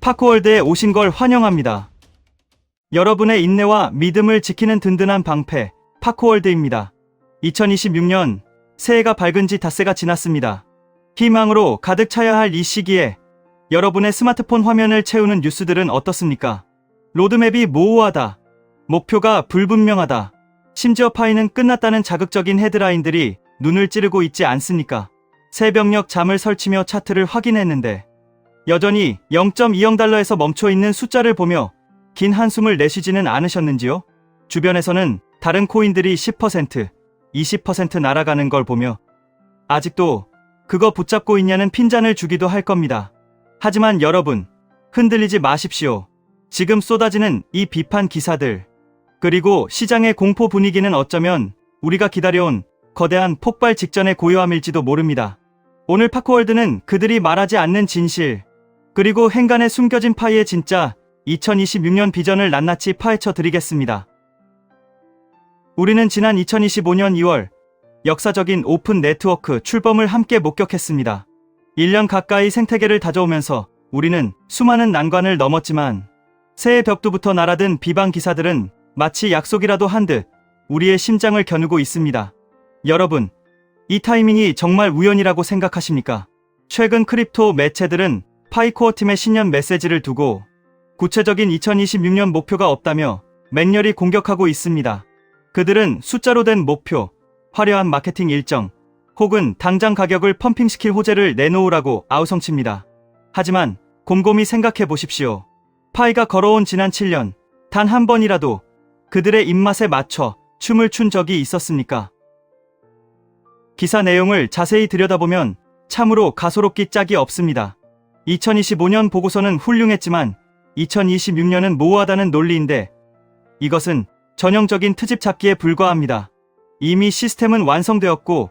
파크월드에 오신 걸 환영합니다. 여러분의 인내와 믿음을 지키는 든든한 방패, 파크월드입니다. 2026년 새해가 밝은 지 닷새가 지났습니다. 희망으로 가득 차야 할 이 시기에 여러분의 스마트폰 화면을 채우는 뉴스들은 어떻습니까? 로드맵이 모호하다. 목표가 불분명하다. 심지어 파이는 끝났다는 자극적인 헤드라인들이 눈을 찌르고 있지 않습니까? 새벽녘 잠을 설치며 차트를 확인했는데 여전히 0.20달러에서 멈춰있는 숫자를 보며 긴 한숨을 내쉬지는 않으셨는지요? 주변에서는 다른 코인들이 10%, 20% 날아가는 걸 보며 아직도 그거 붙잡고 있냐는 핀잔을 주기도 할 겁니다. 하지만 여러분, 흔들리지 마십시오. 지금 쏟아지는 이 비판 기사들, 그리고 시장의 공포 분위기는 어쩌면 우리가 기다려온 거대한 폭발 직전의 고요함일지도 모릅니다. 오늘 파크월드는 그들이 말하지 않는 진실, 그리고 행간에 숨겨진 파이의 진짜 2026년 비전을 낱낱이 파헤쳐 드리겠습니다. 우리는 지난 2025년 2월 역사적인 오픈 네트워크 출범을 함께 목격했습니다. 1년 가까이 생태계를 다져오면서 우리는 수많은 난관을 넘었지만 새해 벽두부터 날아든 비방 기사들은 마치 약속이라도 한 듯 우리의 심장을 겨누고 있습니다. 여러분, 이 타이밍이 정말 우연이라고 생각하십니까? 최근 크립토 매체들은 파이코어 팀의 신년 메시지를 두고 구체적인 2026년 목표가 없다며 맹렬히 공격하고 있습니다. 그들은 숫자로 된 목표, 화려한 마케팅 일정, 혹은 당장 가격을 펌핑시킬 호재를 내놓으라고 아우성칩니다. 하지만 곰곰이 생각해 보십시오. 파이가 걸어온 지난 7년, 단 한 번이라도 그들의 입맛에 맞춰 춤을 춘 적이 있었습니까? 기사 내용을 자세히 들여다보면 참으로 가소롭기 짝이 없습니다. 2025년 보고서는 훌륭했지만 2026년은 모호하다는 논리인데 이것은 전형적인 트집 잡기에 불과합니다. 이미 시스템은 완성되었고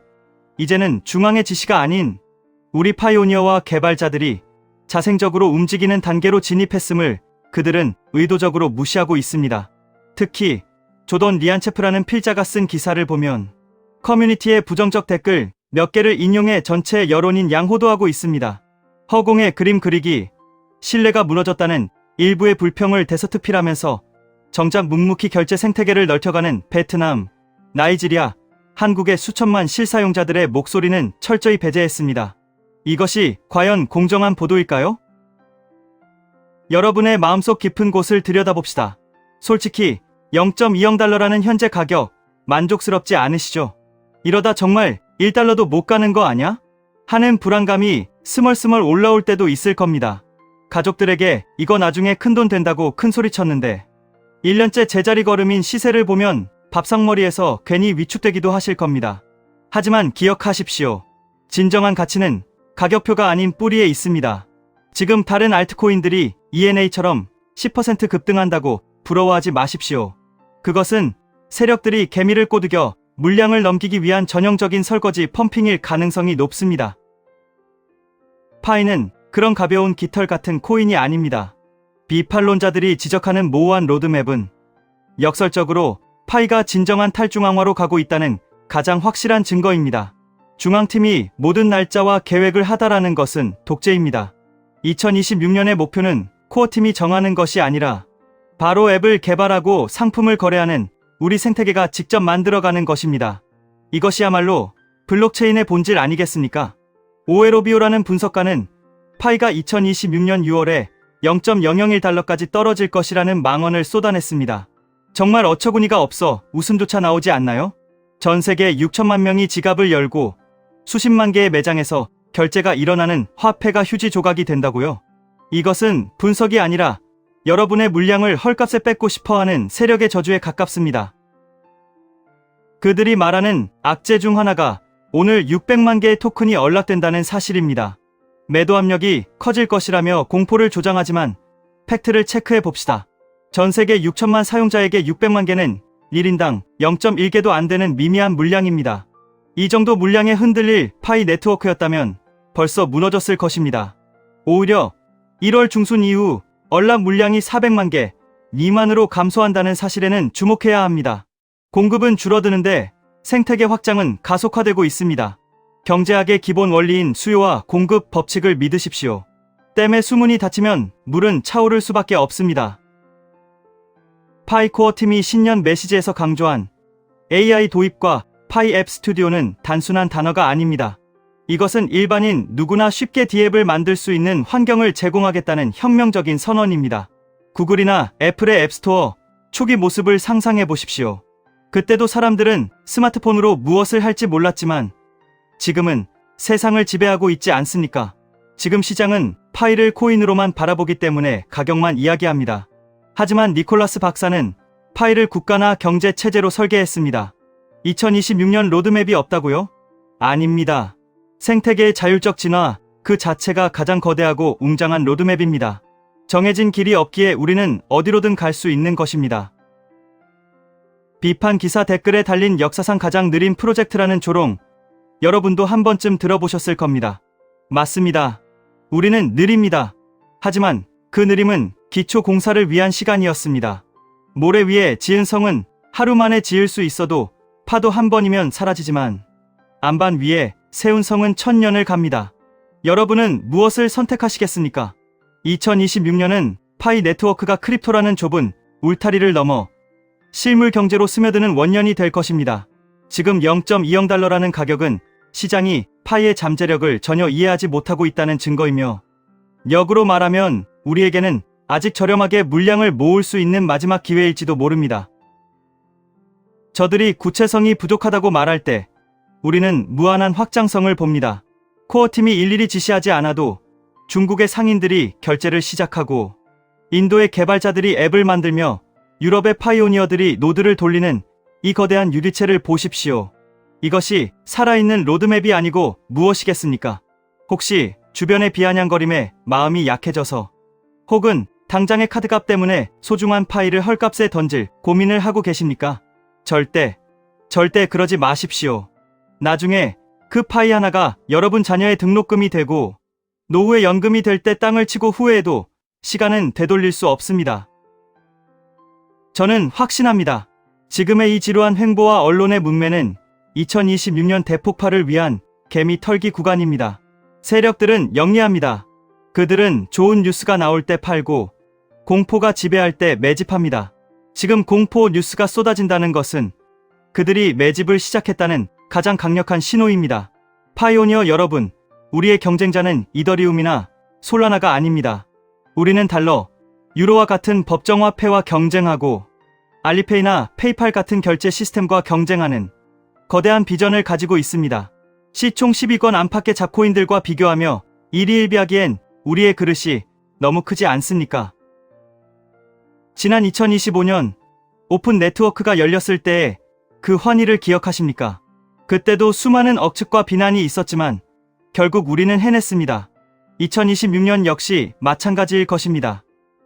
이제는 중앙의 지시가 아닌 우리 파이오니어와 개발자들이 자생적으로 움직이는 단계로 진입했음을 그들은 의도적으로 무시하고 있습니다. 특히 조던 리안체프라는 필자가 쓴 기사를 보면 커뮤니티의 부정적 댓글 몇 개를 인용해 전체 여론인 양호도하고 있습니다. 허공에 그림 그리기, 신뢰가 무너졌다는 일부의 불평을 데서트필하면서 정작 묵묵히 결제 생태계를 넓혀가는 베트남, 나이지리아, 한국의 수천만 실사용자들의 목소리는 철저히 배제했습니다. 이것이 과연 공정한 보도일까요? 여러분의 마음속 깊은 곳을 들여다봅시다. 솔직히 0.20달러라는 현재 가격 만족스럽지 않으시죠? 이러다 정말 1달러도 못 가는 거 아냐? 하는 불안감이 스멀스멀 올라올 때도 있을 겁니다. 가족들에게 이거 나중에 큰돈 된다고 큰소리 쳤는데 1년째 제자리 걸음인 시세를 보면 밥상머리에서 괜히 위축되기도 하실 겁니다. 하지만 기억하십시오. 진정한 가치는 가격표가 아닌 뿌리에 있습니다. 지금 다른 알트코인들이 ENA처럼 10% 급등한다고 부러워하지 마십시오. 그것은 세력들이 개미를 꼬드겨 물량을 넘기기 위한 전형적인 설거지 펌핑일 가능성이 높습니다. 파이는 그런 가벼운 깃털 같은 코인이 아닙니다. 비판론자들이 지적하는 모호한 로드맵은 역설적으로 파이가 진정한 탈중앙화로 가고 있다는 가장 확실한 증거입니다. 중앙팀이 모든 날짜와 계획을 하다라는 것은 독재입니다. 2026년의 목표는 코어팀이 정하는 것이 아니라 바로 앱을 개발하고 상품을 거래하는 우리 생태계가 직접 만들어가는 것입니다. 이것이야말로 블록체인의 본질 아니겠습니까? 오에로비오라는 분석가는 파이가 2026년 6월에 0.001달러까지 떨어질 것이라는 망언을 쏟아냈습니다. 정말 어처구니가 없어 웃음조차 나오지 않나요? 전 세계 6천만 명이 지갑을 열고 수십만 개의 매장에서 결제가 일어나는 화폐가 휴지 조각이 된다고요? 이것은 분석이 아니라 여러분의 물량을 헐값에 뺏고 싶어하는 세력의 저주에 가깝습니다. 그들이 말하는 악재 중 하나가 오늘 600만 개의 토큰이 언락된다는 사실입니다. 매도 압력이 커질 것이라며 공포를 조장하지만 팩트를 체크해 봅시다. 전 세계 6천만 사용자에게 600만 개는 1인당 0.1개도 안 되는 미미한 물량입니다. 이 정도 물량에 흔들릴 파이 네트워크였다면 벌써 무너졌을 것입니다. 오히려 1월 중순 이후 언락 물량이 400만 개 미만으로 감소한다는 사실에는 주목해야 합니다. 공급은 줄어드는데 생태계 확장은 가속화되고 있습니다. 경제학의 기본 원리인 수요와 공급 법칙을 믿으십시오. 댐의 수문이 닫히면 물은 차오를 수밖에 없습니다. 파이코어 팀이 신년 메시지에서 강조한 AI 도입과 파이 앱 스튜디오는 단순한 단어가 아닙니다. 이것은 일반인 누구나 쉽게 D앱을 만들 수 있는 환경을 제공하겠다는 혁명적인 선언입니다. 구글이나 애플의 앱스토어 초기 모습을 상상해 보십시오. 그때도 사람들은 스마트폰으로 무엇을 할지 몰랐지만 지금은 세상을 지배하고 있지 않습니까? 지금 시장은 파이를 코인으로만 바라보기 때문에 가격만 이야기합니다. 하지만 니콜라스 박사는 파이를 국가나 경제 체제로 설계했습니다. 2026년 로드맵이 없다고요? 아닙니다. 생태계의 자율적 진화 그 자체가 가장 거대하고 웅장한 로드맵입니다. 정해진 길이 없기에 우리는 어디로든 갈 수 있는 것입니다. 비판 기사 댓글에 달린 역사상 가장 느린 프로젝트라는 조롱, 여러분도 한 번쯤 들어보셨을 겁니다. 맞습니다. 우리는 느립니다. 하지만 그 느림은 기초 공사를 위한 시간이었습니다. 모래 위에 지은 성은 하루 만에 지을 수 있어도 파도 한 번이면 사라지지만 안반 위에 세운 성은 1000년을 갑니다. 여러분은 무엇을 선택하시겠습니까? 2026년은 파이 네트워크가 크립토라는 좁은 울타리를 넘어 실물 경제로 스며드는 원년이 될 것입니다. 지금 0.20 달러라는 가격은 시장이 파이의 잠재력을 전혀 이해하지 못하고 있다는 증거이며, 역으로 말하면 우리에게는 아직 저렴하게 물량을 모을 수 있는 마지막 기회일지도 모릅니다. 저들이 구체성이 부족하다고 말할 때 우리는 무한한 확장성을 봅니다. 코어팀이 일일이 지시하지 않아도 중국의 상인들이 결제를 시작하고 인도의 개발자들이 앱을 만들며 유럽의 파이오니어들이 노드를 돌리는 이 거대한 유리체를 보십시오. 이것이 살아있는 로드맵이 아니고 무엇이겠습니까? 혹시 주변의 비아냥거림에 마음이 약해져서 혹은 당장의 카드값 때문에 소중한 파이를 헐값에 던질 고민을 하고 계십니까? 절대 그러지 마십시오. 나중에 그 파이 하나가 여러분 자녀의 등록금이 되고 노후에 연금이 될 때 땅을 치고 후회해도 시간은 되돌릴 수 없습니다. 저는 확신합니다. 지금의 이 지루한 횡보와 언론의 문매는 2026년 대폭발을 위한 개미 털기 구간입니다. 세력들은 영리합니다. 그들은 좋은 뉴스가 나올 때 팔고 공포가 지배할 때 매집합니다. 지금 공포 뉴스가 쏟아진다는 것은 그들이 매집을 시작했다는 가장 강력한 신호입니다. 파이오니어 여러분, 우리의 경쟁자는 이더리움이나 솔라나가 아닙니다. 우리는 달러, 유로와 같은 법정화폐와 경쟁하고 알리페이나 페이팔 같은 결제 시스템과 경쟁하는 거대한 비전을 가지고 있습니다. 시총 12권 안팎의 잡코인들과 비교하며 일희일비하기엔 우리의 그릇이 너무 크지 않습니까? 지난 2025년 오픈 네트워크가 열렸을 때의 그 환희를 기억하십니까? 그때도 수많은 억측과 비난이 있었지만 결국 우리는 해냈습니다. 2026년 역시 마찬가지일 것입니다.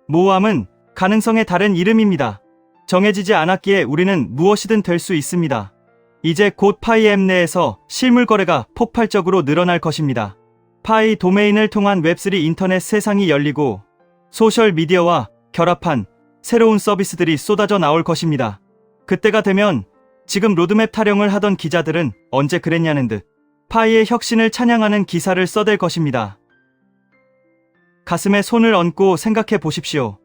모호함은 가능성의 다른 이름입니다. 정해지지 않았기에 우리는 무엇이든 될 수 있습니다. 이제 곧 파이 앱 내에서 실물 거래가 폭발적으로 늘어날 것입니다. 파이 도메인을 통한 웹3 인터넷 세상이 열리고 소셜미디어와 결합한 새로운 서비스들이 쏟아져 나올 것입니다. 그때가 되면 지금 로드맵 타령을 하던 기자들은 언제 그랬냐는 듯 파이의 혁신을 찬양하는 기사를 써댈 것입니다. 가슴에 손을 얹고 생각해 보십시오.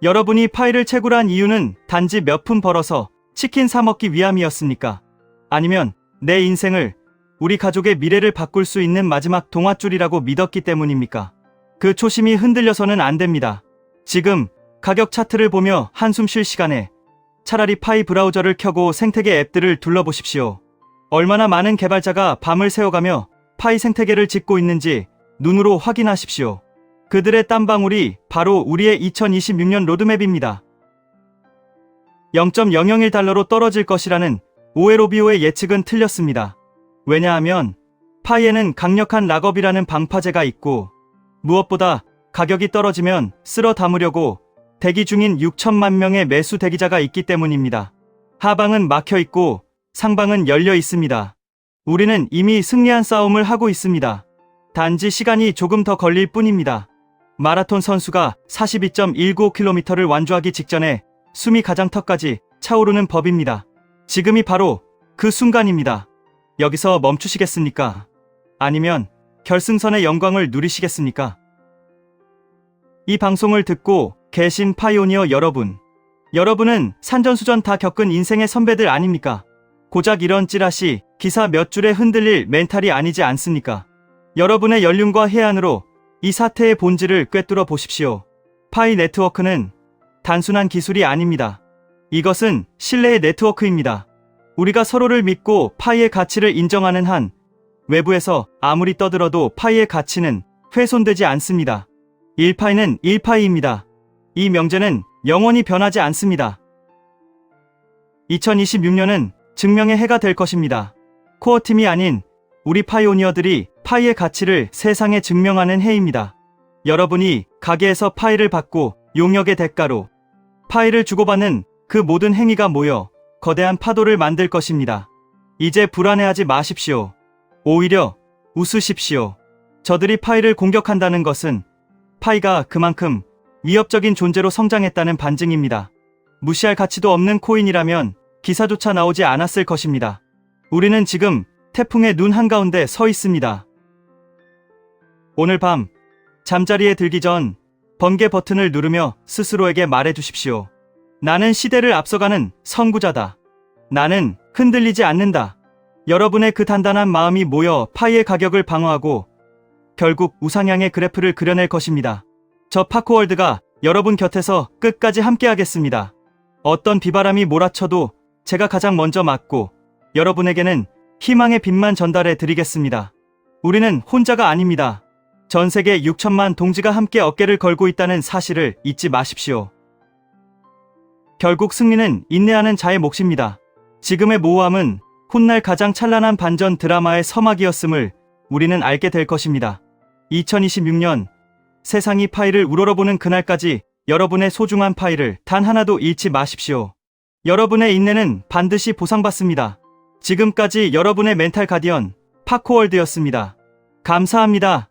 여러분이 파이를 채굴한 이유는 단지 몇 푼 벌어서 치킨 사 먹기 위함이었습니까? 아니면 내 인생을, 우리 가족의 미래를 바꿀 수 있는 마지막 동아줄이라고 믿었기 때문입니까? 그 초심이 흔들려서는 안 됩니다. 지금 가격 차트를 보며 한숨 쉴 시간에 차라리 파이 브라우저를 켜고 생태계 앱들을 둘러보십시오. 얼마나 많은 개발자가 밤을 새워가며 파이 생태계를 짓고 있는지 눈으로 확인하십시오. 그들의 땀방울이 바로 우리의 2026년 로드맵입니다. 0.001달러로 떨어질 것이라는 오에로비오의 예측은 틀렸습니다. 왜냐하면 파이에는 강력한 락업이라는 방파제가 있고 무엇보다 가격이 떨어지면 쓸어 담으려고 대기 중인 6천만 명의 매수 대기자가 있기 때문입니다. 하방은 막혀 있고 상방은 열려 있습니다. 우리는 이미 승리한 싸움을 하고 있습니다. 단지 시간이 조금 더 걸릴 뿐입니다. 마라톤 선수가 42.195km를 완주하기 직전에 숨이 가장 턱까지 차오르는 법입니다. 지금이 바로 그 순간입니다. 여기서 멈추시겠습니까? 아니면 결승선의 영광을 누리시겠습니까? 이 방송을 듣고 계신 파이오니어 여러분. 여러분은 산전수전 다 겪은 인생의 선배들 아닙니까? 고작 이런 찌라시, 기사 몇 줄에 흔들릴 멘탈이 아니지 않습니까? 여러분의 연륜과 해안으로 이 사태의 본질을 꿰뚫어 보십시오. 파이 네트워크는 단순한 기술이 아닙니다. 이것은 신뢰의 네트워크입니다. 우리가 서로를 믿고 파이의 가치를 인정하는 한 외부에서 아무리 떠들어도 파이의 가치는 훼손되지 않습니다. 1파이는 1파이입니다. 이 명제는 영원히 변하지 않습니다. 2026년은 증명의 해가 될 것입니다. 코어팀이 아닌 우리 파이오니어들이 파이의 가치를 세상에 증명하는 해입니다. 여러분이 가게에서 파이를 받고 용역의 대가로 파이를 주고받는 그 모든 행위가 모여 거대한 파도를 만들 것입니다. 이제 불안해하지 마십시오. 오히려 웃으십시오. 저들이 파이를 공격한다는 것은 파이가 그만큼 위협적인 존재로 성장했다는 반증입니다. 무시할 가치도 없는 코인이라면 기사조차 나오지 않았을 것입니다. 우리는 지금 태풍의 눈 한가운데 서 있습니다. 오늘 밤 잠자리에 들기 전 번개 버튼을 누르며 스스로에게 말해주십시오. 나는 시대를 앞서가는 선구자다. 나는 흔들리지 않는다. 여러분의 그 단단한 마음이 모여 파이의 가격을 방어하고 결국 우상향의 그래프를 그려낼 것입니다. 저 파코월드가 여러분 곁에서 끝까지 함께하겠습니다. 어떤 비바람이 몰아쳐도 제가 가장 먼저 맞고 여러분에게는 희망의 빛만 전달해 드리겠습니다. 우리는 혼자가 아닙니다. 전 세계 6천만 동지가 함께 어깨를 걸고 있다는 사실을 잊지 마십시오. 결국 승리는 인내하는 자의 몫입니다. 지금의 모호함은 훗날 가장 찬란한 반전 드라마의 서막이었음을 우리는 알게 될 것입니다. 2026년 세상이 파이를 우러러보는 그날까지 여러분의 소중한 파이를 단 하나도 잃지 마십시오. 여러분의 인내는 반드시 보상받습니다. 지금까지 여러분의 멘탈 가디언 파코월드였습니다. 감사합니다.